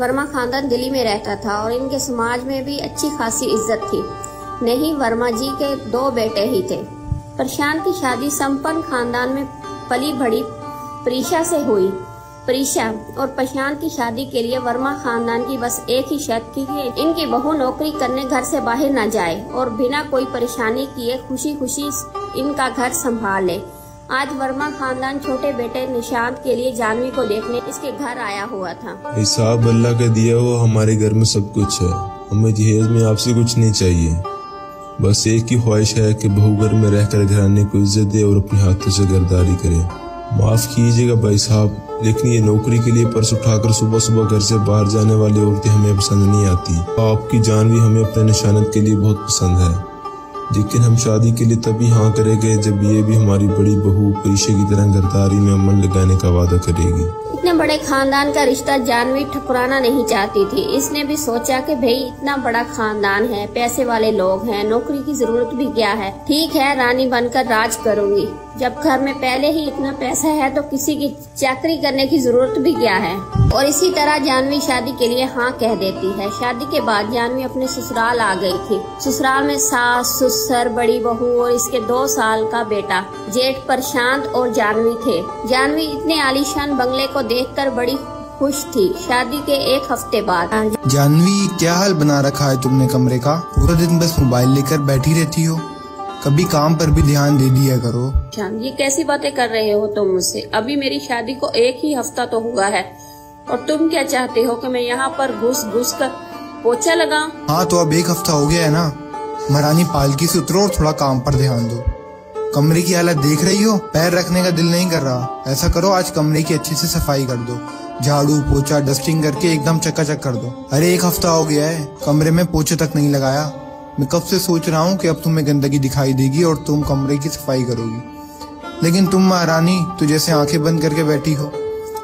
वर्मा खानदान दिल्ली में रहता था और इनके समाज में भी अच्छी खासी इज्जत थी। नहीं, वर्मा जी के 2 बेटे ही थे। प्रशांत की शादी संपन्न खानदान में पली बड़ी प्रीशा से हुई। प्रीशा और प्रशांत की शादी के लिए वर्मा खानदान की बस एक ही शर्त थी कि इनकी बहू नौकरी करने घर से बाहर न जाए और बिना कोई परेशानी किए खुशी खुशी इनका घर संभाल ले। आज वर्मा खानदान छोटे बेटे निशांत के लिए जानवी को देखने इसके घर आया हुआ था। हिसाब अल्लाह का दिया हुआ हमारे घर में सब कुछ है। हमें जहेज में आपसे कुछ नहीं चाहिए। बस एक ही ख्वाहिश है कि बहू घर में रहकर घराने को इज्जत दे और अपने हाथों से घरदारी करे। माफ कीजिएगा भाई साहब, लेकिन ये नौकरी के लिए पर्स उठाकर सुबह सुबह घर से बाहर जाने वाली औरतें हमें पसंद नहीं आती। आपकी जानवी हमें अपने निशानत के लिए बहुत पसंद है, लेकिन हम शादी के लिए तभी हाँ करेंगे जब ये भी हमारी बड़ी बहू प्रीशा की तरह घरदारी में अमल लगाने का वादा करेगी। इतने बड़े खानदान का रिश्ता जानवी ठुकराना नहीं चाहती थी। इसने भी सोचा कि भाई इतना बड़ा खानदान है, पैसे वाले लोग हैं, नौकरी की जरूरत भी क्या है। ठीक है, रानी बनकर राज करूंगी। जब घर में पहले ही इतना पैसा है तो किसी की चाकरी करने की जरूरत भी क्या है। और इसी तरह जानवी शादी के लिए हाँ कह देती है। शादी के बाद जानवी अपने ससुराल आ गई थी। ससुराल में सास, ससुर, बड़ी बहू और इसके 2 साल का बेटा जेठ प्रशांत और जानवी थे। जानवी इतने आलीशान बंगले को देखकर बड़ी खुश थी। शादी के 1 हफ्ते बाद। जानवी, क्या हाल बना रखा है तुमने कमरे का? पूरा दिन बस मोबाइल लेकर बैठी रहती हो, कभी काम पर भी ध्यान दे दिया करो। ये कैसी बातें कर रहे हो तुम मुझसे? अभी मेरी शादी को 1 ही हफ्ता तो हुआ है और तुम क्या चाहते हो कि मैं यहाँ पर घुस घुस कर पोछा लगाऊं? हाँ, तो अब 1 हफ्ता हो गया है ना। महारानी पालकी से उतरो और थोड़ा काम पर ध्यान दो। कमरे की हालत देख रही हो, पैर रखने का दिल नहीं कर रहा। ऐसा करो, आज कमरे की अच्छी से सफाई कर दो, झाड़ू पोछा डस्टिंग करके एकदम चकाचक कर दो। अरे 1 हफ्ता हो गया है, कमरे में पोछे तक नहीं लगाया। मैं कब से सोच रहा हूँ कि अब तुम्हें गंदगी दिखाई देगी और तुम कमरे की सफाई करोगी, लेकिन तुम महारानी तो जैसे आंखें बंद करके बैठी हो।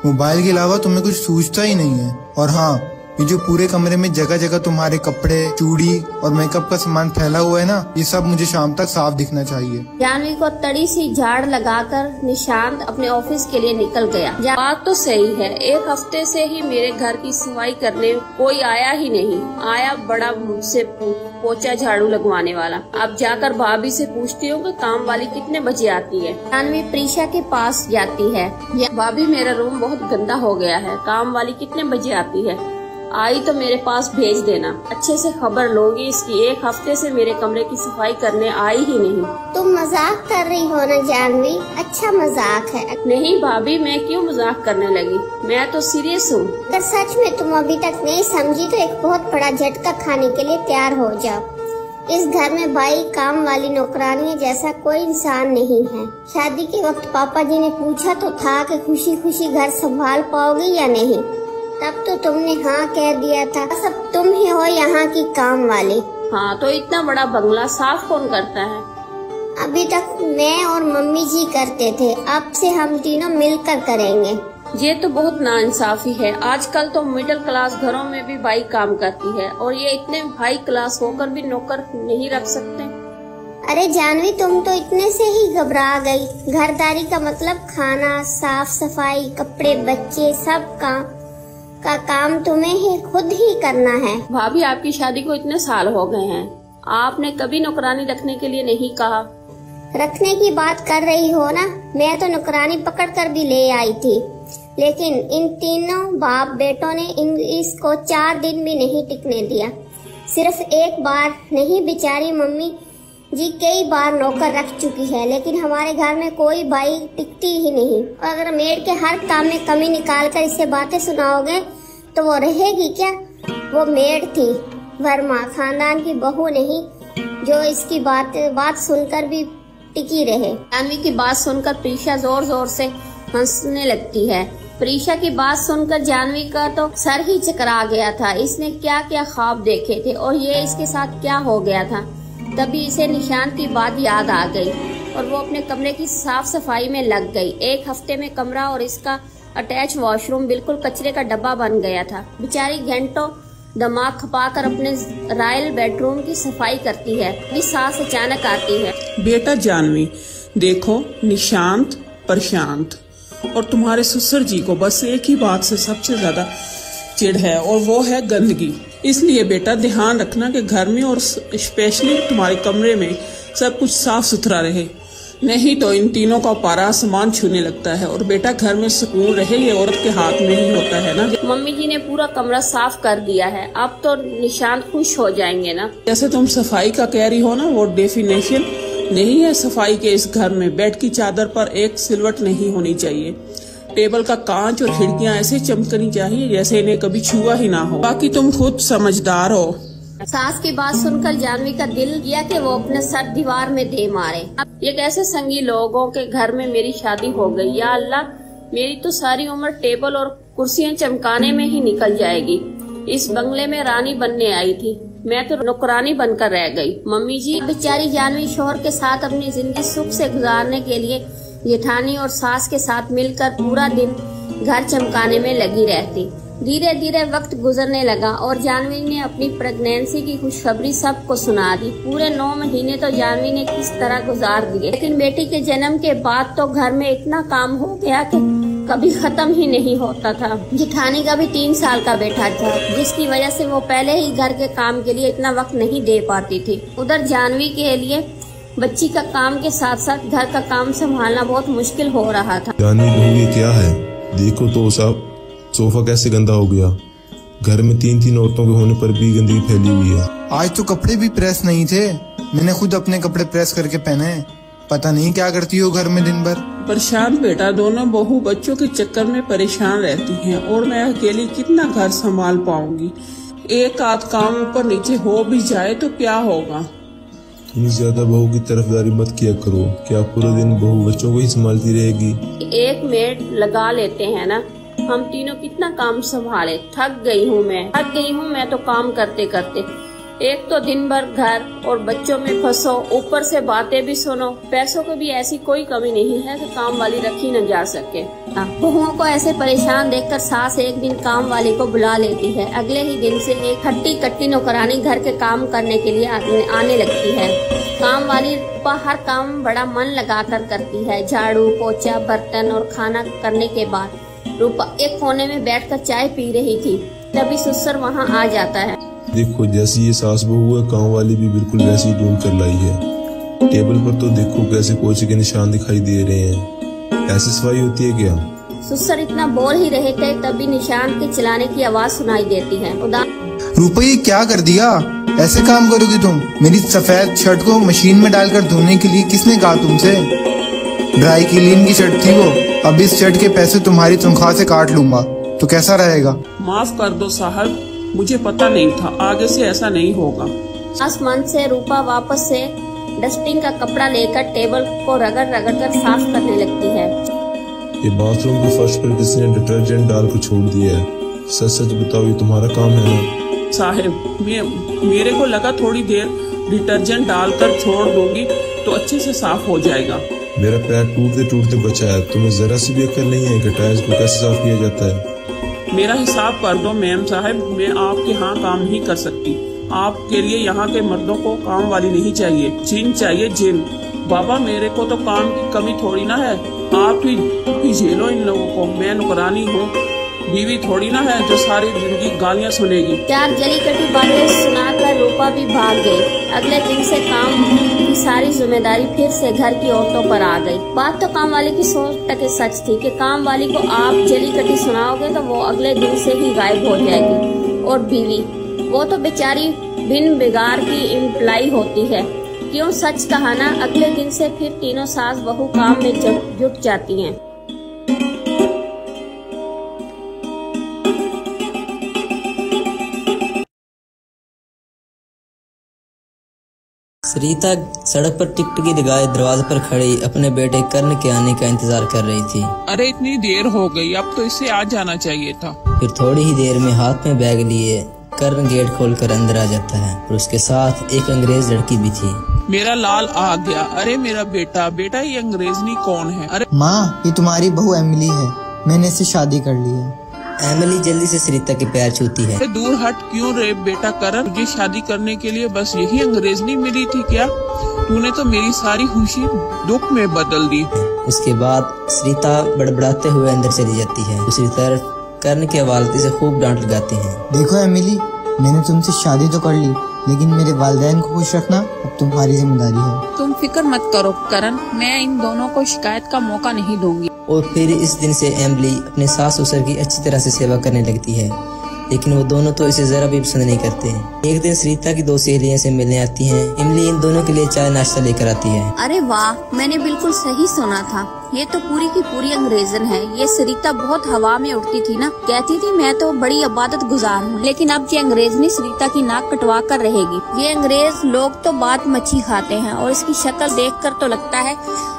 मोबाइल के अलावा तुम्हें कुछ सूझता ही नहीं है। और हाँ, ये जो पूरे कमरे में जगह जगह तुम्हारे कपड़े, चूड़ी और मेकअप का सामान फैला हुआ है ना, ये सब मुझे शाम तक साफ दिखना चाहिए। जानवी को तड़ी सी झाड़ लगाकर निशांत अपने ऑफिस के लिए निकल गया। बात तो सही है, 1 हफ्ते से ही मेरे घर की सफाई करने कोई आया ही नहीं। आया बड़ा मुझसे पोछा झाड़ू लगवाने वाला। अब जाकर भाभी से पूछती हूँ कि काम वाली कितने बजे आती है। जानवी प्रीशा के पास जाती है। भाभी, मेरा रूम बहुत गंदा हो गया है, काम वाली कितने बजे आती है? आई तो मेरे पास भेज देना, अच्छे से खबर लूंगी इसकी। 1 हफ्ते से मेरे कमरे की सफाई करने आई ही नहीं। तुम मजाक कर रही हो ना जानवी? अच्छा मजाक है। नहीं भाभी, मैं क्यों मजाक करने लगी, मैं तो सीरियस हूँ। अगर सच में तुम अभी तक नहीं समझी तो एक बहुत बड़ा झटका खाने के लिए तैयार हो जाओ। इस घर में भाई, काम वाली, नौकरानी जैसा कोई इंसान नहीं है। शादी के वक्त पापा जी ने पूछा तो था कि खुशी खुशी घर संभाल पाओगी या नहीं, तब तो तुमने हाँ कह दिया था। सब तुम ही हो यहाँ की काम वाली। हाँ, तो इतना बड़ा बंगला साफ कौन करता है? अभी तक मैं और मम्मी जी करते थे, अब से हम तीनों मिलकर करेंगे। ये तो बहुत नाइंसाफी है। आजकल तो मिडिल क्लास घरों में भी बाई काम करती है और ये इतने हाई क्लास होकर भी नौकर नहीं रख सकते। अरे जानवी, तुम तो इतने से ही घबरा गई। घरदारी का मतलब खाना, साफ सफाई, कपड़े, बच्चे, सब का काम तुम्हें ही खुद ही करना है। भाभी, आपकी शादी को इतने साल हो गए हैं, आपने कभी नौकरानी रखने के लिए नहीं कहा। रखने की बात कर रही हो ना, मैं तो नौकरानी पकड़ कर भी ले आई थी, लेकिन इन तीनों बाप बेटों ने इसको 4 दिन भी नहीं टिकने दिया। सिर्फ एक बार नहीं, बेचारी मम्मी जी कई बार नौकर रख चुकी है, लेकिन हमारे घर में कोई बाई टिकती ही नहीं। और अगर मेड के हर काम में कमी निकाल कर इसे बातें सुनाओगे तो वो रहेगी क्या? वो मेड थी, वर्मा खानदान की बहू नहीं जो इसकी बात सुनकर भी टिकी रहे। जानवी की बात सुनकर प्रीशा जोर जोर से हंसने लगती है। प्रीशा की बात सुनकर जानवी का तो सर ही चकरा गया था। इसने क्या क्या ख्वाब देखे थे और ये इसके साथ क्या हो गया था। तभी इसे निशांत की बात याद आ गई और वो अपने कमरे की साफ सफाई में लग गई। 1 हफ्ते में कमरा और इसका अटैच वॉशरूम बिल्कुल कचरे का डब्बा बन गया था। बेचारी घंटों दिमाग खपाकर अपने रॉयल बेडरूम की सफाई करती है। ये सास अचानक आती है। बेटा जानवी, देखो निशांत, प्रशांत और तुम्हारे ससुर जी को बस एक ही बात से सबसे ज्यादा चिढ़ है और वो है गंदगी। इसलिए बेटा ध्यान रखना कि घर में और स्पेशली तुम्हारे कमरे में सब कुछ साफ सुथरा रहे, नहीं तो इन तीनों का पारा आसमान छूने लगता है। और बेटा घर में सुकून रहे ये औरत के हाथ में ही होता है ना। मम्मी जी ने पूरा कमरा साफ कर दिया है, अब तो निशांत खुश हो जाएंगे ना। जैसे तुम सफाई का कह रही हो ना, वो डेफिनेशन नहीं है सफाई के इस घर में। बेड की चादर पर एक सिलवट नहीं होनी चाहिए, टेबल का कांच और खिड़कियां ऐसे चमकनी चाहिए जैसे इन्हें कभी छुआ ही ना हो। बाकी तुम खुद समझदार हो। सास की बात सुनकर जानवी का दिल किया कि वो अपने सर दीवार में दे मारे। अब ये कैसे संगी लोगों के घर में मेरी शादी हो गई। या अल्लाह, मेरी तो सारी उम्र टेबल और कुर्सियां चमकाने में ही निकल जाएगी। इस बंगले में रानी बनने आई थी, मैं तो नौकरानी बनकर रह गई। मम्मी जी, बेचारी जानवी शोहर के साथ अपनी जिंदगी सुख से गुजारने के लिए जेठानी और सास के साथ मिलकर पूरा दिन घर चमकाने में लगी रहती। धीरे धीरे वक्त गुजरने लगा और जानवी ने अपनी प्रेगनेंसी की खुशखबरी सबको सुना दी। पूरे 9 महीने तो जानवी ने किस तरह गुजार दिए, लेकिन बेटी के जन्म के बाद तो घर में इतना काम हो गया कि कभी खत्म ही नहीं होता था। जेठानी का भी 3 साल का बेटा था, जिसकी वजह से वो पहले ही घर के काम के लिए इतना वक्त नहीं दे पाती थी। उधर जानवी के लिए बच्ची का काम के साथ साथ घर का काम संभालना बहुत मुश्किल हो रहा था। जानवी बहू ये क्या है, देखो तो साहब सोफा कैसे गंदा हो गया। घर में 3-3 औरतों के होने पर भी गंदगी फैली हुई है। आज तो कपड़े भी प्रेस नहीं थे, मैंने खुद अपने कपड़े प्रेस करके पहने। पता नहीं क्या करती हो घर में दिन भर। प्रशांत बेटा, दोनों बहू बच्चों के चक्कर में परेशान रहती हैं और मैं अकेली कितना घर संभाल पाऊंगी। एक आध काम ऊपर नीचे हो भी जाए तो क्या होगा। तुम ज्यादा बहू की तरफदारी मत किया करो, क्या पूरा दिन बहू बच्चों को ही संभालती रहेगी। एक मेड लगा लेते हैं ना, हम तीनों कितना काम संभाले। थक गई हूँ मैं तो काम करते करते। एक तो दिन भर घर और बच्चों में फंसो, ऊपर से बातें भी सुनो। पैसों की भी ऐसी कोई कमी नहीं है कि काम वाली रखी न जा सके। बहुओं को ऐसे परेशान देखकर सास एक दिन काम वाली को बुला लेती है। अगले ही दिन से एक हट्टी कट्टी नौकरानी घर के काम करने के लिए आने लगती है। काम वाली हर काम बड़ा मन लगाकर करती है। झाड़ू, पोछा, बर्तन और खाना करने के बाद रूपा एक कोने में बैठकर चाय पी रही थी, तभी सुसर वहाँ आ जाता है। देखो जैसी ये सास बहू है, काम वाली भी बिल्कुल वैसी ढूंढ कर लाई है। टेबल पर तो देखो कैसे पोछे के निशान दिखाई दे रहे हैं। ऐसी सफाई होती है क्या। सुसर इतना बोल ही रहे थे तभी निशान के चलाने की आवाज सुनाई देती है। रूपा ये क्या कर दिया, ऐसे काम करोगी तुम। मेरी सफेद शर्ट को मशीन में डालकर धोने के लिए किसने कहा तुमसे। ड्राई क्लीन की शर्ट थी वो, अब इस शर्ट के पैसे तुम्हारी तनख्वाह से काट लूंगा, तो कैसा रहेगा। माफ कर दो साहब, मुझे पता नहीं था, आगे से ऐसा नहीं होगा। आसमान से रूपा वापस से डस्टिंग का कपड़ा लेकर टेबल को रगड़ कर साफ करने लगती है। ये बाथरूम के फर्श पर किसी ने डिटर्जेंट डालकर छोड़ दिया है। सच सच बताओ, ये तुम्हारा काम है ना। साहब मेरे को लगा थोड़ी देर डिटर्जेंट डालकर छोड़ दूंगी तो अच्छे से साफ हो जाएगा। मेरा पैर टूटते टूटते बचा है, तुम्हें जरा सी भी अक्ल नहीं है कि टाइल्स को कैसे साफ किया जाता है। मेरा हिसाब कर दो मैम साहब, मैं आपके यहाँ काम नहीं कर सकती। आपके लिए यहाँ के मर्दों को काम वाली नहीं चाहिए, जिन चाहिए जिन। बाबा मेरे को तो काम की कमी थोड़ी ना है, आप ही झेलो इन लोगों को। मैं नौकरानी हूँ, बीवी थोड़ी ना है जो सारी जिंदगी गालियाँ सुनेगी। 4 जली कटी बातें सुनाकर रूपा भी भाग गई। अगले दिन से काम की सारी जिम्मेदारी फिर से घर की औरतों पर आ गई। बात तो काम वाली की 100% सच थी कि काम वाली को आप जली कटी सुनाओगे तो वो अगले दिन से ही गायब हो जाएगी। और बीवी, वो तो बेचारी बिन बिगाड़ की एम्प्लॉय होती है। क्यों सच कहा ना, अगले दिन से फिर तीनों सास बहू काम में जुट जाती हैं। सरिता सड़क पर टिकटकी लगाए दरवाजे पर खड़ी अपने बेटे कर्ण के आने का इंतजार कर रही थी। अरे इतनी देर हो गई, अब तो इसे आ जाना चाहिए था। फिर थोड़ी ही देर में हाथ में बैग लिए कर्ण गेट खोलकर अंदर आ जाता है और उसके साथ एक अंग्रेज लड़की भी थी। मेरा लाल आ गया। अरे मेरा बेटा ये अंग्रेजनी कौन है। अरे माँ, ये तुम्हारी बहू एमिली है, मैंने इससे शादी कर ली है। एमिली जल्दी से सरिता के पैर छूती है। दूर हट क्यों रे बेटा करण, तुझे शादी करने के लिए बस यही अंग्रेजनी मिली थी क्या। तूने तो मेरी सारी खुशी दुख में बदल दी। उसके बाद सरिता बड़बड़ाते हुए अंदर चली जाती है। दूसरी तरफ कर्ण के वालिद इसे खूब डांट लगाते हैं। देखो एमिली, मैंने तुमसे शादी तो कर ली, लेकिन मेरे वालिदैन को खुश रखना अब तुम्हारी जिम्मेदारी है। तुम फिक्र मत करो करण, मैं इन दोनों को शिकायत का मौका नहीं दूंगी। और फिर इस दिन से एमिली अपने सास ससुर की अच्छी तरह से सेवा करने लगती है, लेकिन वो दोनों तो इसे जरा भी पसंद नहीं करते। एक दिन सरिता की 2 सहेलियां से मिलने आती हैं। इमली इन दोनों के लिए चाय नाश्ता लेकर आती है। अरे वाह, मैंने बिल्कुल सही सुना था, ये तो पूरी की पूरी अंग्रेजन है। ये सरिता बहुत हवा में उड़ती थी ना, कहती थी मैं तो बड़ी इबादत गुजार हूँ, लेकिन अब ये अंग्रेजनी सरिता की नाक कटवा कर रहेगी। ये अंग्रेज लोग तो बात मच्छी खाते हैं और इसकी शक्ल देखकर तो लगता है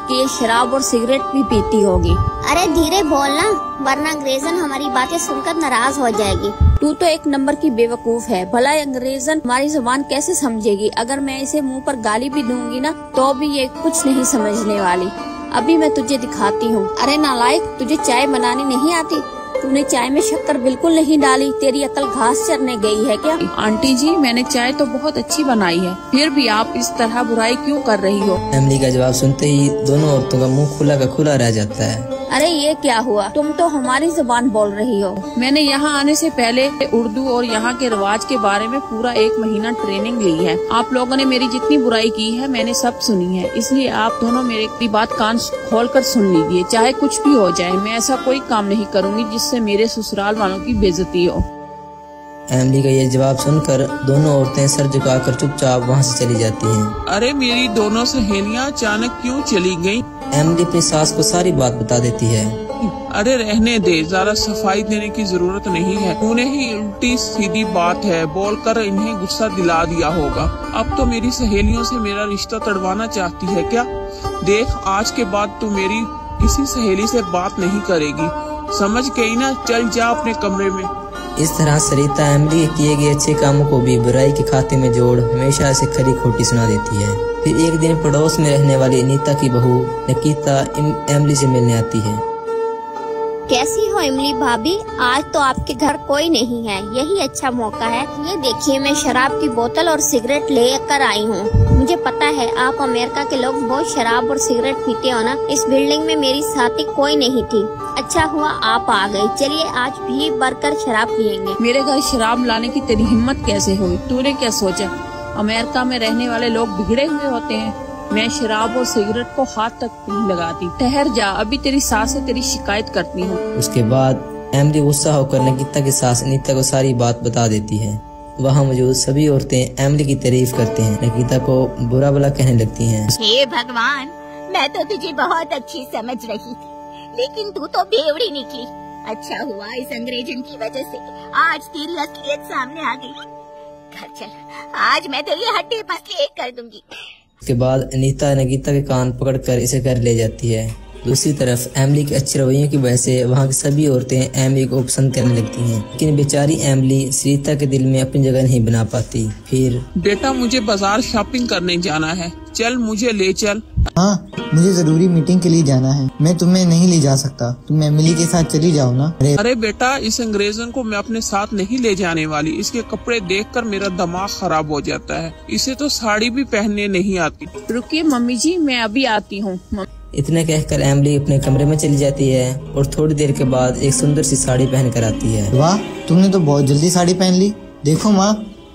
कि ये शराब और सिगरेट भी पीती होगी। अरे धीरे बोलना, वरना अंग्रेजन हमारी बातें सुनकर नाराज हो जाएगी। तू तो एक नंबर की बेवकूफ है। भला अंग्रेजन हमारी जुबान कैसे समझेगी? अगर मैं इसे मुंह पर गाली भी दूंगी ना तो भी ये कुछ नहीं समझने वाली। अभी मैं तुझे दिखाती हूँ। अरे नालायक, तुझे चाय बनानी नहीं आती? तूने चाय में शक्कर बिल्कुल नहीं डाली, तेरी अकल घास चरने गई है क्या? आंटी जी, मैंने चाय तो बहुत अच्छी बनाई है, फिर भी आप इस तरह बुराई क्यों कर रही हो? एमिली का जवाब सुनते ही दोनों औरतों का मुंह खुला का खुला रह जाता है। अरे ये क्या हुआ? तुम तो हमारी जुबान बोल रही हो। मैंने यहाँ आने से पहले उर्दू और यहाँ के रिवाज के बारे में पूरा 1 महीना ट्रेनिंग ली है। आप लोगों ने मेरी जितनी बुराई की है मैंने सब सुनी है, इसलिए आप दोनों मेरी बात कान खोलकर सुन लीजिए। चाहे कुछ भी हो जाए, मैं ऐसा कोई काम नहीं करूँगी जिससे मेरे ससुराल वालों की बेइज्जती हो। एमिली का ये जवाब सुनकर दोनों औरतें सर झुकाकर चुपचाप वहाँ से चली जाती हैं। अरे मेरी दोनों सहेलियां अचानक क्यों चली गईं? एमिली अपनी सास को सारी बात बता देती है। अरे रहने दे, ज्यादा सफाई देने की जरूरत नहीं है। तूने ही उल्टी सीधी बात है बोलकर इन्हें गुस्सा दिला दिया होगा। अब तो मेरी सहेलियों से मेरा रिश्ता तड़वाना चाहती है क्या? देख, आज के बाद तू मेरी किसी सहेली से बात नहीं करेगी, समझ गई ना? चल जा अपने कमरे में। इस तरह सरिता एमिली के किए गए अच्छे कामों को भी बुराई के खाते में जोड़ हमेशा से खरी खोटी सुना देती है। फिर एक दिन पड़ोस में रहने वाली अनीता की बहू निकिता एमिली से मिलने आती है। कैसी हो इमली भाभी? आज तो आपके घर कोई नहीं है, यही अच्छा मौका है। ये देखिए, मैं शराब की बोतल और सिगरेट लेकर आई हूँ। मुझे पता है आप अमेरिका के लोग बहुत शराब और सिगरेट पीते हो ना। इस बिल्डिंग में मेरी साथी कोई नहीं थी, अच्छा हुआ आप आ गई। चलिए आज भी भरकर शराब पियेंगे। मेरे घर शराब लाने की तेरी हिम्मत कैसे हुई? तूने क्या सोचा अमेरिका में रहने वाले लोग बिगड़े हुए होते हैं? मैं शराब और सिगरेट को हाथ तक नहीं लगाती। ठहर जा, अभी तेरी सास से तेरी शिकायत करती हूँ। उसके बाद एमिली गुस्सा होकर निकिता की सास अनीता को सारी बात बता देती है। वहाँ मौजूद सभी औरतें एमिली की तारीफ करते हैं, निकिता को बुरा भला कहने लगती हैं। हे भगवान, मैं तो तुझे बहुत अच्छी समझ रही थी, लेकिन तू तो बेवड़ी निकली। अच्छा हुआ इस अंग्रेजन की वजह से आज तेरी असलियत सामने आ गई। घर चल, आज मैं तेरी हड्डी पसली एक कर दूंगी। उसके बाद अनीता निकिता के कान पकड़कर इसे घर ले जाती है। दूसरी तरफ एमिली के अच्छे रवैयों की वजह से वहाँ की सभी औरतें एमिली को पसंद करने लगती हैं, लेकिन बेचारी एमिली सरिता के दिल में अपनी जगह नहीं बना पाती। फिर बेटा, मुझे बाजार शॉपिंग करने जाना है, चल मुझे ले चल। हाँ, मुझे जरूरी मीटिंग के लिए जाना है, मैं तुम्हें नहीं ले जा सकता, तुम एमिली के साथ चली जाओ ना। अरे बेटा, इस अंग्रेजन को मैं अपने साथ नहीं ले जाने वाली। इसके कपड़े देखकर मेरा दिमाग खराब हो जाता है। इसे तो साड़ी भी पहनने नहीं आती। रुकिए मम्मी जी, मैं अभी आती हूँ। इतने कहकर एमिली अपने कमरे में चली जाती है और थोड़ी देर के बाद एक सुंदर सी साड़ी पहन कर आती है। वाह, तुमने तो बहुत जल्दी साड़ी पहन ली। देखो माँ,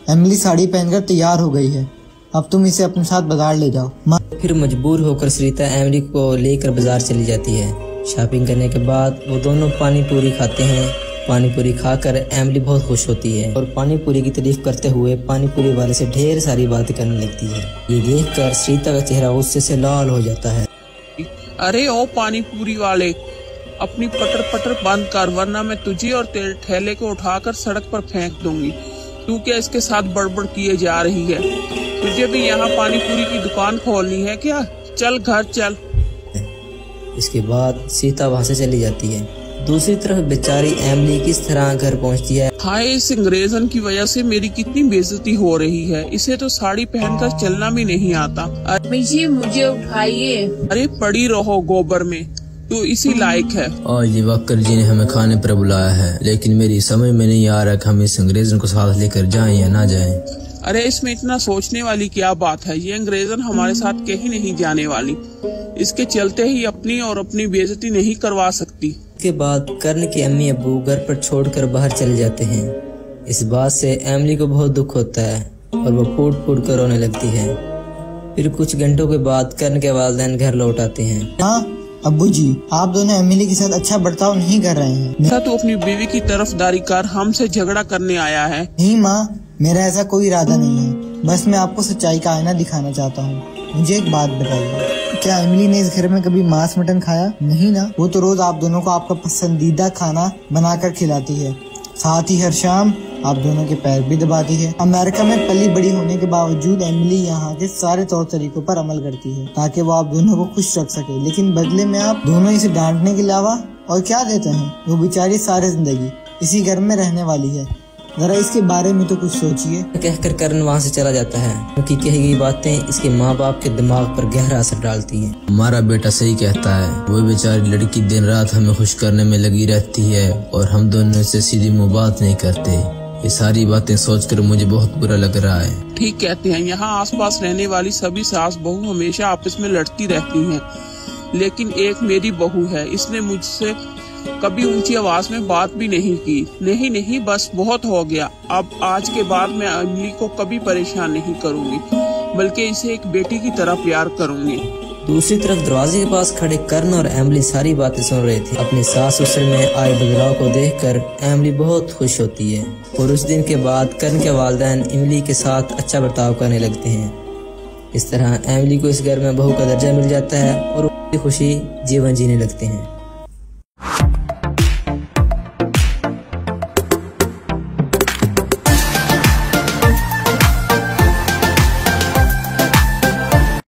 एमिली साड़ी पहनकर तैयार हो गई है, अब तुम इसे अपने साथ बाजार ले जाओ। माँ फिर मजबूर होकर सरिता एमिली को लेकर बाजार चली जाती है। शॉपिंग करने के बाद वो दोनों पानी पूरी खाते हैं। पानी पूरी खाकर एमिली बहुत खुश होती है और पानी पूरी की तारीफ करते हुए पानी पूरी वाले से ढेर सारी बातें करने लगती है। ये देखकर सरिता का चेहरा गुस्से से लाल हो जाता है। अरे ओ पानी पूरी वाले, अपनी पटर पटर बंद कर, वरना मैं तुझे और तेरे ठेले को उठाकर सड़क पर फेंक दूंगी। तू क्या इसके साथ बड़बड़ किए जा रही है? तुझे भी यहाँ पानी पूरी की दुकान खोलनी है क्या? चल घर चल। इसके बाद सीता वहाँ से चली जाती है। दूसरी तरफ बेचारी एमिली किस तरह घर पहुँचती है। हाय, इस अंग्रेजन की वजह से मेरी कितनी बेइज्जती हो रही है। इसे तो साड़ी पहनकर चलना भी नहीं आता। मम्मी जी, मुझे उठाइए। अरे पड़ी रहो गोबर में, तू इसी लायक है। आज वक्कर जी ने हमें खाने पर बुलाया है, लेकिन मेरी समझ में नहीं आ रहा कि हम इस अंग्रेजन को साथ लेकर जाएं या ना जाएं। अरे इसमें इतना सोचने वाली क्या बात है? ये अंग्रेजन हमारे साथ कहीं नहीं जाने वाली। इसके चलते ही अपनी और अपनी बेइज्जती नहीं करवा सकती। इसके बाद कर्ण के अम्मी अब्बू घर पर छोड़कर बाहर चले जाते हैं। इस बात से एमिली को बहुत दुख होता है और वो फूट फूट कर रोने लगती है। फिर कुछ घंटों के बाद कर्ण के वालिदैन घर लौट आते हैं। हाँ अब्बू जी, आप दोनों एमिली के साथ अच्छा बर्ताव नहीं कर रहे हैं। तो अपनी बीवी की तरफदारी कर हमसे झगड़ा करने आया है। नहीं माँ, मेरा ऐसा कोई इरादा नहीं है, बस मैं आपको सच्चाई का आईना दिखाना चाहता हूँ। मुझे एक बात बताइए, क्या एमिली ने इस घर में कभी मांस मटन खाया? नहीं ना। वो तो रोज आप दोनों को आपका पसंदीदा खाना बनाकर खिलाती है, साथ ही हर शाम आप दोनों के पैर भी दबाती है। अमेरिका में पली बड़ी होने के बावजूद एमिली यहाँ के सारे तौर तरीकों पर अमल करती है ताकि वो आप दोनों को खुश रख सके, लेकिन बदले में आप दोनों इसे डांटने के अलावा और क्या देते हैं? वो बेचारी सारी जिंदगी इसी घर में रहने वाली है, जरा इसके बारे में तो कुछ सोचिए। कहकर कर्ण वहाँ से चला जाता है क्योंकि कही गई बातें इसके माँ बाप के दिमाग पर गहरा असर डालती हैं। हमारा बेटा सही कहता है, वो बेचारी लड़की दिन रात हमें खुश करने में लगी रहती है और हम दोनों से सीधी मुँह बात नहीं करते। ये सारी बातें सोचकर मुझे बहुत बुरा लग रहा है। ठीक कहते हैं, यहाँ आसपास रहने वाली सभी सास बहू हमेशा आपस में लड़ती रहती हैं, लेकिन एक मेरी बहू है, इसने मुझसे कभी ऊंची आवाज में बात भी नहीं की। नहीं, बस बहुत हो गया। अब आज के बाद मैं एमिली को कभी परेशान नहीं करूंगी, बल्कि इसे एक बेटी की तरह प्यार करूंगी। दूसरी तरफ दरवाजे के पास खड़े कर्ण और एमिली सारी बातें सुन रहे थे। अपने सास ससुर में आए बदलाव को देखकर एमिली बहुत खुश होती है और उस दिन के बाद कर्ण के वालिदैन एमिली के साथ अच्छा बर्ताव करने लगते हैं। इस तरह एमिली को इस घर में बहू का दर्जा मिल जाता है और खुशी जीवन जीने लगते हैं।